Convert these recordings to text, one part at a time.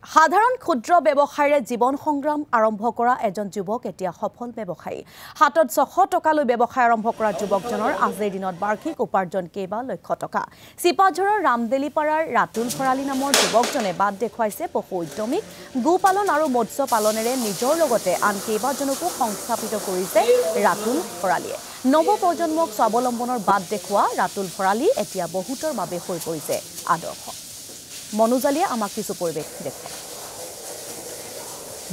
সাধাৰণ ক্ষুদ্ৰ ব্যৱসায়ৰে জীৱন সংগ্ৰাম আৰম্ভ কৰা এজন যুৱক এতিয়া সফল ব্যৱসায়ী হাতত 600 টকালৈ ব্যৱসায় আৰম্ভ কৰা যুৱকজনৰ আজিৰ দিনত বাৰ্ষিক উপাৰ্জন কেইবা লক্ষ টকা সিপাঝৰৰ ৰামদেলিপাৰাৰ ৰাতুল ভৰালী নামৰ যুৱকজনে বাদ দেখুৱাইছে পশু উদ্যমিক গোপালন আৰু মৎস্য পালনেৰে নিজৰ লগতে আন কেইবাজনকো সংস্থাপিত কৰিছে ৰাতুল ভৰালীয়ে নৱ প্ৰজন্মক স্বাৱলম্বনৰ বাদ দেখুৱা ৰাতুল ভৰালী এতিয়া বহুতৰ বাবে হৈ পৰিছে আদৰ্শ মনুজালিয়ে আমাক কিছু পৰিৱেশ দেখুৱায়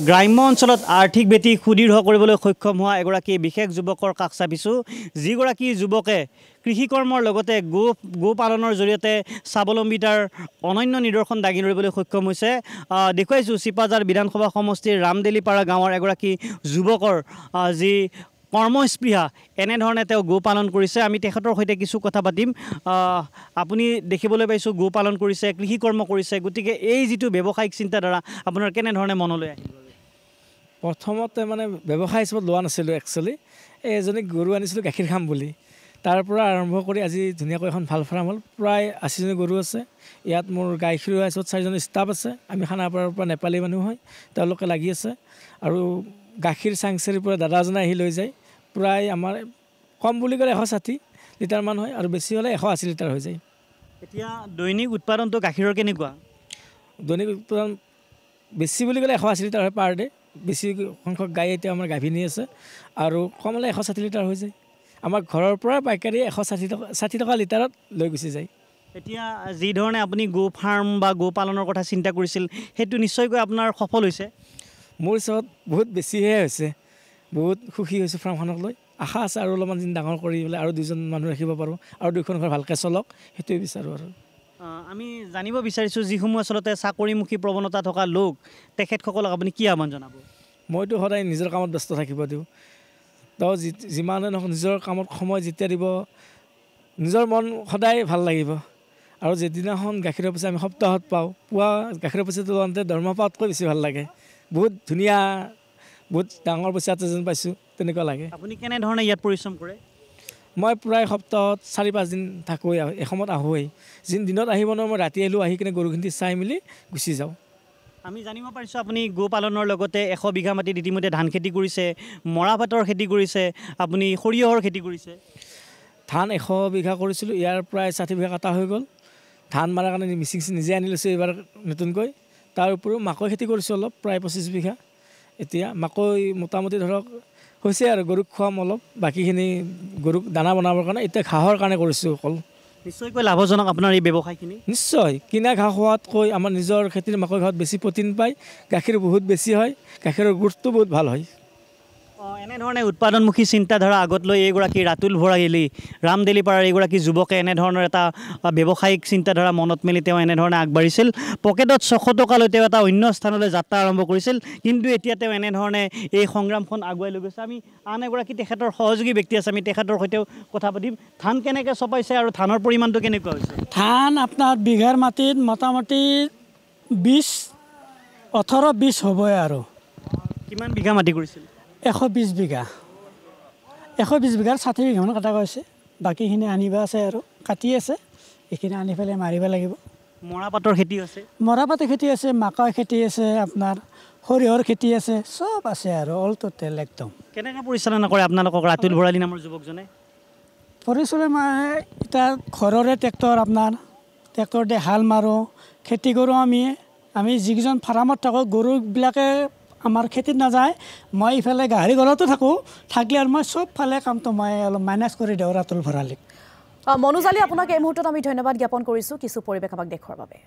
গ্ৰাম্য অঞ্চলত আৰ্থিক ভেটি সুদৃঢ় কৰিবলৈ সক্ষম হোৱা এগৰাকী বিশেষ যুৱকৰ কাষ চাপিছোঁ যিগৰাকী যুৱকে কৃষিকৰ্মৰ লগতে গো পালনৰ জৰিয়তে স্বাৱলম্বিতাৰ অনন্য নিদৰ্শন দাঙি ধৰিবলৈ সক্ষম হৈছে দেখুৱাইছোঁ চিপাঝাৰ বিধানসভা সমষ্টিৰ ৰামদেলিপাৰা গাঁৱৰ এগৰাকী যুৱকৰ যি কৰ্মস্পৃহা এনেধৰণে তেওঁ গো পালন কৰিছে আমি তেখেতৰ সৈতে কিছু কথা পাতিম আপুনি দেখিবলৈ পাইছোঁ গো পালন কৰিছে কৃষিকৰ্ম কৰিছে গতিকে এই যিটো ব্যৱসায়িক চিন্তাধাৰা আপোনাৰ কেনেধৰণে মনলৈ আহিল প্ৰথমতে মানে ব্যৱসায় হিচাপত লোৱা নাছিলোঁ একচুৱেলি এজনী গৰু আনিছিলোঁ গাখীৰ খাম বুলি তাৰ পৰা আৰম্ভ কৰি আজি ধুনীয়াকৈ এখন ভাল ফাৰ্ম হ'ল প্ৰায় 80জনী গৰু আছে ইয়াত মোৰ গাখীৰ হিচাপত 4জনী ষ্টাফ আছে আমি খানাপাৰাৰ পৰা নেপালী মানুহ হয় তেওঁলোকে লাগি আছে আৰু গাখীৰ চাংচাৰীৰ পৰা দাদাজনে আহি লৈ যায় প্ৰায় আমাৰ কম বুলি ক'লে 160 লিটাৰমান হয় আৰু বেছি হ'লে 180 লিটাৰ হৈ যায় এতিয়া দৈনিক উৎপাদনটো গাখীৰৰ কেনেকুৱা দৈনিক উৎপাদন বেছি বুলি ক'লে 180 লিটাৰ হয় পাৰ ডে বেছি সংখ্যক গাই এতিয়া আমাৰ গাভিনী আছে আৰু কম হ'লে 160 লিটাৰ হৈ যায় আমাৰ ঘৰৰ পৰা পাইকাৰী 160 টকা লিটাৰত লৈ গুচি যায় এতিয়া যি ধৰণে আপুনি গো ফাৰ্ম বা গো পালনৰ কথা চিন্তা কৰিছিল সেইটো নিশ্চয়কৈ আপোনাৰ সফল হৈছে মোৰ হিচাপত বহুত বেছিহে হৈছে বহুত সুখী হৈছোঁ ফাৰ্মখনক লৈ আশা আছে আৰু অলপমান দিন ডাঙৰ কৰি পেলাই আৰু দুজন মানুহ ৰাখিব পাৰোঁ আৰু দুখন ঘৰ ভালকৈ চলক সেইটোৱে বিচাৰোঁ আৰু আমি জানিব বিচাৰিছোঁ যিসমূহ আচলতে চাকৰিমুখী প্ৰৱণতা থকা লোক তেখেতসকলক আপুনি কি আহ্বান জনাব মইতো সদায় নিজৰ কামত ব্যস্ত থাকিব দিওঁ তেওঁ যিমানে নহওক নিজৰ কামত সময় যেতিয়া দিব নিজৰ মন সদায় ভাল লাগিব আৰু যিদিনাখন গাখীৰৰ পইচা আমি সপ্তাহত পাওঁ পুৱা গাখীৰৰ পইচাটো লওঁতে দৰমহা পোৱাতকৈ বেছি ভাল লাগে বহুত ধুনীয়া বহুত ডাঙৰ পইচা এটা যেন পাইছোঁ তেনেকুৱা লাগে আপুনি কেনেধৰণে ইয়াত পৰিশ্ৰম কৰে মই প্ৰায় সপ্তাহত 4-5 দিন থাকোঁৱেই এসময়ত আহোঁৱেই যিন দিনত আহিব নোৱাৰোঁ মই ৰাতি আহিলোঁ আহি কিনে গৰুখিনি চাই মেলি গুচি যাওঁ আমি জানিব পাৰিছোঁ আপুনি গো পালনৰ লগতে 100 বিঘা মাটিত ইতিমধ্যে ধান খেতি কৰিছে মৰাপাটৰ খেতি কৰিছে আপুনি সৰিয়হৰ খেতি কৰিছে ধান 100 বিঘা কৰিছিলোঁ ইয়াৰ প্ৰায় 60 বিঘা কাটা হৈ গ'ল ধান মৰাৰ কাৰণে মিচিং নিজে আনি লৈছোঁ এইবাৰ নতুনকৈ তাৰ উপৰিও মাকৈ খেতি কৰিছোঁ অলপ প্ৰায় 25 বিঘা এতিয়া মাকৈ মোটামুটি ধৰক হৈছে আৰু গৰুক খুৱাম অলপ বাকীখিনি গৰুক দানা বনাবৰ কাৰণে এতিয়া ঘাঁহৰ কাৰণে কৰিছোঁ অকল নিশ্চয়কৈ লাভজনক আপোনাৰ এই ব্যৱসায়খিনি নিশ্চয় কিনা ঘাঁহ খোৱাতকৈ আমাৰ নিজৰ খেতিৰ মাকৈ ঘাঁহত বেছি প্ৰটিন পায় গাখীৰ বহুত বেছি হয় গাখীৰৰ গুণটো বহুত ভাল হয় এনেধৰণে উৎপাদনমুখী চিন্তাধাৰা আগত লৈ এইগৰাকী ৰাতুল ভৰালী ৰামদেলিপাৰাৰ এইগৰাকী যুৱকে এনেধৰণৰ এটা ব্যৱসায়িক চিন্তাধাৰা মনত মেলি তেওঁ এনেধৰণে আগবাঢ়িছিল পকেটত 600 টকালৈ তেওঁ এটা অন্য স্থানলৈ যাত্ৰা আৰম্ভ কৰিছিল কিন্তু এতিয়া তেওঁ এনেধৰণে এই সংগ্ৰামখন আগুৱাই লৈ গৈছে আমি আন এগৰাকী তেখেতৰ সহযোগী ব্যক্তি আছে আমি তেখেতৰ সৈতেও কথা পাতিম ধান কেনেকৈ চপাইছে আৰু ধানৰ পৰিমাণটো কেনেকুৱা হৈছে ধান আপোনাৰ বিঘাৰ মাটিত মোটামুটি 18-20 হ'বই আৰু কিমান বিঘা মাটি কৰিছিল 120 বিঘা 120 বিঘাৰ 60 বিঘামান কটা গৈছে বাকীখিনি আনিব আছে আৰু কাটি আছে এইখিনি আনি পেলাই মাৰিব লাগিব মৰাপাটৰ খেতি আছে মৰাপাটৰ খেতি আছে মাকৈ খেতি আছে আপোনাৰ সৰিয়হৰ খেতি আছে চব আছে আৰু অল টোটেল একদম কেনেকৈ পৰিচালনা কৰে আপোনালোকক ৰাতুল ভৰালী নামৰ যুৱকজনে পৰিচালনা এতিয়া ঘৰৰে ট্ৰেক্টৰ আপোনাৰ ট্ৰেক্টৰ দি হাল মাৰোঁ খেতি কৰোঁ আমি যিকেইজন ফাৰ্মত থাকোঁ গৰুবিলাকে আমাৰ খেতিত নাযায় মই ইফালে গাহৰি ঘৰতো থাকোঁ থাকিলে আৰু মই চবফালে কামটো মই অলপ মাইনাছ কৰি দিওঁ ৰাতুল ভৰালীক মনুজালি আপোনাক এই মুহূৰ্তত আমি ধন্যবাদ জ্ঞাপন কৰিছোঁ কিছু পৰিৱেশ আমাক দেখুৱাৰ বাবে